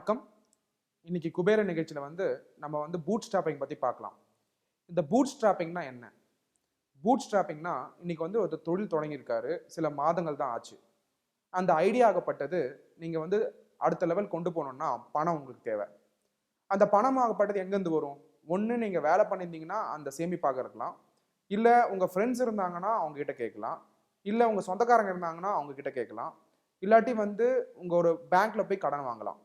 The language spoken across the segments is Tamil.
வணக்கம். இன்னைக்கு குபேர நிகழ்ச்சியில நம்ம பூட் ஸ்ட்ராப்பிங் பத்தி பார்க்கலாம். இந்த பூட் ஸ்ட்ராப்பிங்னா என்ன? பூட் ஸ்ட்ராப்பிங்னா இன்னைக்கு ஒரு தொழில் தொடங்கியிருக்காரு. சில மாதங்கள் தான் ஆச்சு. அந்த ஐடியா ஆகப்பட்டது நீங்க அடுத்த லெவல் கொண்டு போகணும்னா பணம் உங்களுக்கு தேவை. அந்த பணம் ஆகப்பட்டது எங்கேருந்து வரும்? ஒண்ணு நீங்க வேலை பண்ணியிருந்தீங்கன்னா அந்த சேமிப்பாக இருக்கலாம். இல்ல உங்க ஃப்ரெண்ட்ஸ் இருந்தாங்கன்னா அவங்க கிட்ட கேட்கலாம். இல்ல உங்க சொந்தக்காரங்க இருந்தாங்கன்னா அவங்க கிட்ட கேட்கலாம். இல்லாட்டி உங்க ஒரு பேங்க்ல போய் கடன் வாங்கலாம்.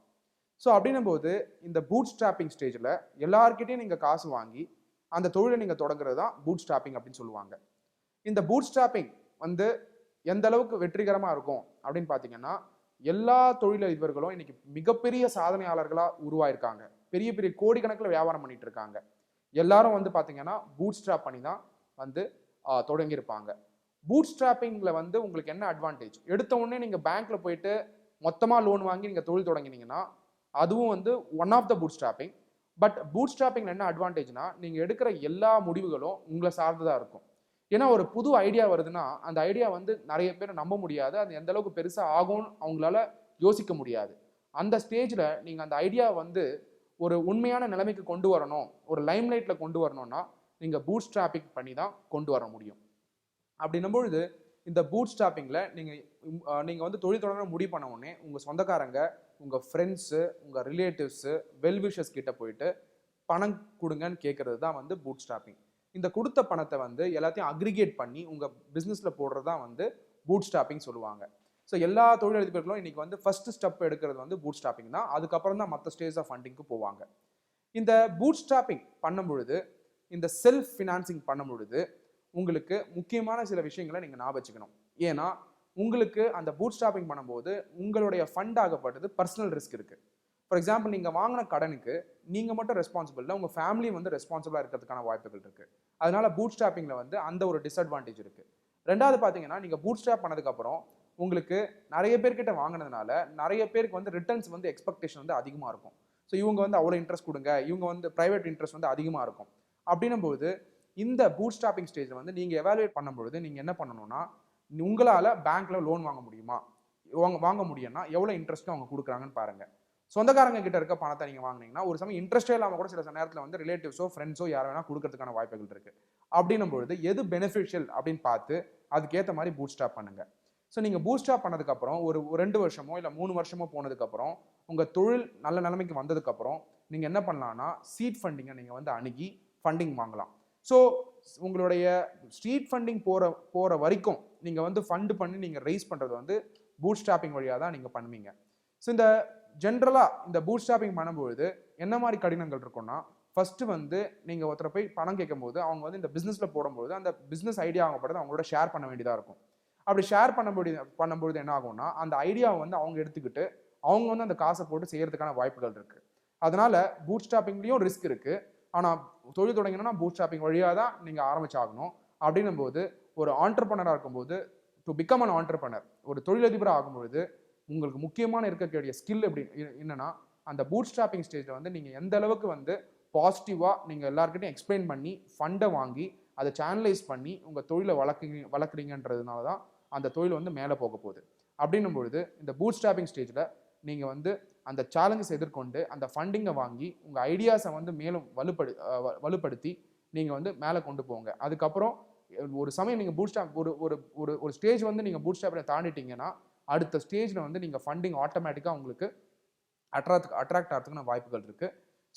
ஸோ அப்படின்னும்போது இந்த பூட் ஸ்ட்ராப்பிங் ஸ்டேஜில் எல்லார்கிட்டையும் நீங்கள் காசு வாங்கி அந்த தொழிலை நீங்கள் தொடங்குறது தான் பூட் ஸ்ட்ராப்பிங் அப்படின்னு சொல்லுவாங்க. இந்த பூட் ஸ்ட்ராப்பிங் எந்த அளவுக்கு வெற்றிகரமாக இருக்கும் அப்படின்னு பார்த்தீங்கன்னா, எல்லா தொழிலதிபர்களும் இன்னைக்கு மிகப்பெரிய சாதனையாளர்களாக உருவாயிருக்காங்க. பெரிய பெரிய கோடிக்கணக்கில் வியாபாரம் பண்ணிட்டு இருக்காங்க. எல்லாரும் பார்த்தீங்கன்னா பூட் ஸ்ட்ராப் பண்ணி தான் தொடங்கியிருப்பாங்க. பூட் ஸ்ட்ராப்பிங்ல உங்களுக்கு என்ன அட்வான்டேஜ்? எடுத்த உடனே நீங்கள் பேங்க்ல போயிட்டு மொத்தமாக லோன் வாங்கி நீங்கள் தொழில் தொடங்கினீங்கன்னா அதுவும் one of the bootstrapping. But பூட் ஸ்ட்ராப்பிங்ல என்ன அட்வான்டேஜ்னா, நீங்க எடுக்கிற எல்லா முடிவுகளும் உங்களை சார்ந்ததா இருக்கும். ஏன்னா ஒரு புது ஐடியா வருதுன்னா அந்த ஐடியா நிறைய பேர் நம்ப முடியாது. அது எந்த அளவுக்கு பெருசா ஆகும்னு அவங்களால யோசிக்க முடியாது. அந்த ஸ்டேஜ்ல நீங்க அந்த ஐடியா ஒரு உண்மையான நிலைமைக்கு கொண்டு வரணும், ஒரு லைம் லைட்ல கொண்டு வரணும்னா நீங்க பூட் ஸ்ட்ராப்பிங் பண்ணி தான் கொண்டு வர முடியும். அப்படின்னும் பொழுது இந்த பூட் ஸ்ட்ராப்பிங்ல நீங்க தொழில் தொடங்க முடிவு பண்ண உடனே உங்க சொந்தக்காரங்க, உங்க ஃப்ரெண்ட்ஸு, உங்க ரிலேட்டிவ்ஸு, வெல்விஷர்ஸ் கிட்ட போயிட்டு பணம் கொடுங்கன்னு கேட்கறது தான் பூட் ஸ்ட்ராப்பிங். இந்த கொடுத்த பணத்தை எல்லாத்தையும் அக்ரிகேட் பண்ணி உங்க பிசினஸ்ல போடுறது தான் பூட் ஸ்ட்ராப்பிங் சொல்லுவாங்க. ஸோ எல்லா தொழிலதிபர்களும் இன்னைக்கு ஃபர்ஸ்ட் ஸ்டெப் எடுக்கிறது பூட் ஸ்ட்ராப்பிங் தான். அதுக்கப்புறம் தான் மற்ற ஸ்டேஜ் ஆஃப் ஃபண்டிங்க்கு போவாங்க. இந்த பூட் ஸ்ட்ராப்பிங் பண்ணும் பொழுது, இந்த செல்ஃப் ஃபினான்சிங் பண்ணும் பொழுது உங்களுக்கு முக்கியமான சில விஷயங்களை நீங்க ஞாபகம் வச்சுக்கணும். ஏன்னா உங்களுக்கு அந்த பூட் ஸ்ட்ராப்பிங் பண்ணும்போது உங்களுடைய ஃபண்ட் ஆகப்பட்டது பர்சனல் ரிஸ்க் இருக்கு. ஃபார் எக்ஸாம்பிள், நீங்க வாங்கின கடனுக்கு நீங்க மட்டும் ரெஸ்பான்சிபிள் இல்லை, உங்க ஃபேமிலி ரெஸ்பான்சிபிளா இருக்கிறதுக்கான வாய்ப்புகள் இருக்கு. அதனால பூட் ஸ்ட்ராப்பிங்ல அந்த ஒரு டிஸ்அட்வான்டேஜ் இருக்கு. ரெண்டாவது பாத்தீங்கன்னா, நீங்க பூட் ஸ்ட்ராப் பண்ணதுக்கு அப்புறம் உங்களுக்கு நிறைய பேர்கிட்ட வாங்கினதுனால நிறைய பேருக்கு ரிட்டர்ன்ஸ் எக்ஸ்பெக்டேஷன் அதிகமா இருக்கும். ஸோ இவங்க அவ்வளோ இன்ட்ரெஸ்ட் கொடுங்க, இவங்க பிரைவேட் இன்ட்ரெஸ்ட் அதிகமா இருக்கும். அப்படின்னும் போது இந்த பூட் ஸ்ட்ராப்பிங் ஸ்டேஜ்ல நீங்க எவாலுவேட் பண்ணும்பொழுது நீங்க என்ன பண்ணணும்னா, உங்களால பேங்க்ல லோன் வாங்க முடியுமா? வாங்க முடியும்னா எவ்வளவு இன்ட்ரெஸ்ட் அவங்க கொடுக்குறாங்கன்னு பாருங்க. சொந்தக்காரங்க கிட்ட இருக்க பணத்தை நீங்க வாங்கினீங்கன்னா ஒரு சமயம் இன்ட்ரெஸ்டே இல்லாம கூட சில நேரத்தில் ரிலேட்டிவ்ஸோ ஃப்ரெண்ட்ஸோ யாரை வேணா கொடுக்கறதுக்கான வாய்ப்புகள் இருக்கு. அப்படின்னும் பொழுது எது பெனிஃபிஷியல் அப்படின்னு பார்த்து அதுக்கேற்ற மாதிரி பூட் ஸ்ட்ராப் பண்ணுங்க. ஸோ நீங்க பூட் ஸ்ட்ராப் பண்ணதுக்கு அப்புறம் ஒரு 2 வருஷமோ இல்லை 3 வருஷமோ போனதுக்கு அப்புறம் உங்க தொழில் நல்ல நிலைமைக்கு வந்ததுக்கு அப்புறம் நீங்க என்ன பண்ணலாம்னா, சீட் ஃபண்டிங்கை நீங்க அணுகி ஃபண்டிங் வாங்கலாம். ஸோ உங்களுடைய ஸ்ட்ரீட் ஃபண்டிங் போற வரைக்கும் நீங்க ஃபண்ட் பண்ணி நீங்க ரைஸ் பண்றது பூட் ஸ்ட்ராப்பிங் வழியாக தான் நீங்க பண்ணுவீங்க. ஸோ இந்த ஜென்ரலா இந்த பூட் ஸ்ட்ராப்பிங் பண்ணும்பொழுது என்ன மாதிரி கடினங்கள் இருக்கும்னா, ஃபர்ஸ்ட் நீங்க ஒருத்தரை போய் பணம் கேட்கும்போது அவங்க இந்த பிசினஸ்ல போடும்போது அந்த பிசினஸ் ஐடியா ஆகப்படுறது அவங்களோட ஷேர் பண்ண வேண்டியதா இருக்கும். அப்படி ஷேர் பண்ணும்போது என்ன ஆகும்னா, அந்த ஐடியாவை அவங்க எடுத்துக்கிட்டு அவங்க அந்த காசை போட்டு செய்யறதுக்கான வாய்ப்புகள் இருக்கு. அதனால பூட் ஸ்ட்ராப்பிங்லயும் ரிஸ்க் இருக்கு. ஆனா தொழில் தொடங்கினா பூட் ஸ்ட்ராப்பிங் வழியாக தான் நீங்க ஆரம்பிச்சாகணும். அப்படின்னும் போது ஒரு ஆண்டர்பிரனரா இருக்கும்போது, டு பிகம் அன் ஆண்டர்பிரனர், ஒரு தொழிலதிபராக ஆகும்பொழுது உங்களுக்கு முக்கியமான இருக்கக்கூடிய ஸ்கில் என்னன்னா, அந்த பூட் ஸ்ட்ராப்பிங் ஸ்டேஜ்ல நீங்க எந்த அளவுக்கு பாசிட்டிவா நீங்க எல்லார்கிட்டையும் எக்ஸ்பிளைன் பண்ணி ஃபண்டை வாங்கி அதை சேனலைஸ் பண்ணி உங்க தொழிலை வளர்க்குறீங்கன்றதுனால தான் அந்த தொழில் மேலே போக போகுது. அப்படின்னும் பொழுது இந்த பூட் ஸ்ட்ராப்பிங் ஸ்டேஜ்ல நீங்க அந்த சேலஞ்சஸ் எதிர்கொண்டு அந்த ஃபண்டிங்கை வாங்கி உங்க ஐடியாஸை மேலும் வலுப்படுத்தி நீங்க மேலே கொண்டு போங்க. அதுக்கப்புறம் ஒரு சமயம் நீங்க பூட் ஸ்ட்ராப் ஒரு ஸ்டேஜ் நீங்க பூட் ஸ்ட்ராப்பை தாண்டிட்டீங்கன்னா அடுத்த ஸ்டேஜ்ல நீங்க ஃபண்டிங் ஆட்டோமேட்டிக்கா உங்களுக்கு அட்ராக்ட் ஆகிறதுக்கான வாய்ப்புகள் இருக்கு.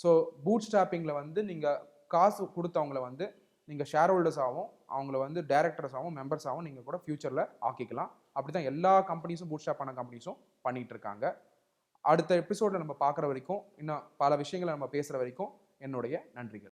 ஸோ பூட் ஸ்ட்ராப்பிங்ல நீங்க காசு கொடுத்தவங்களை நீங்க ஷேர் ஹோல்டர்ஸாகவும் அவங்கள டைரக்டர்ஸாகவும் மெம்பர்ஸாகவும் நீங்க கூட ஃபியூச்சர்ல ஆக்கிக்கலாம். அப்படிதான் எல்லா கம்பெனிஸும் பூட் ஸ்ட்ராப் பண்ண கம்பெனிஸும் பண்ணிட்டு இருக்காங்க. அடுத்த எபிசோட்ல நம்ம பார்க்குற வரைக்கும், இன்னும் பல விஷயங்களை நம்ம பேசுற வரைக்கும் என்னுடைய நன்றிகள்.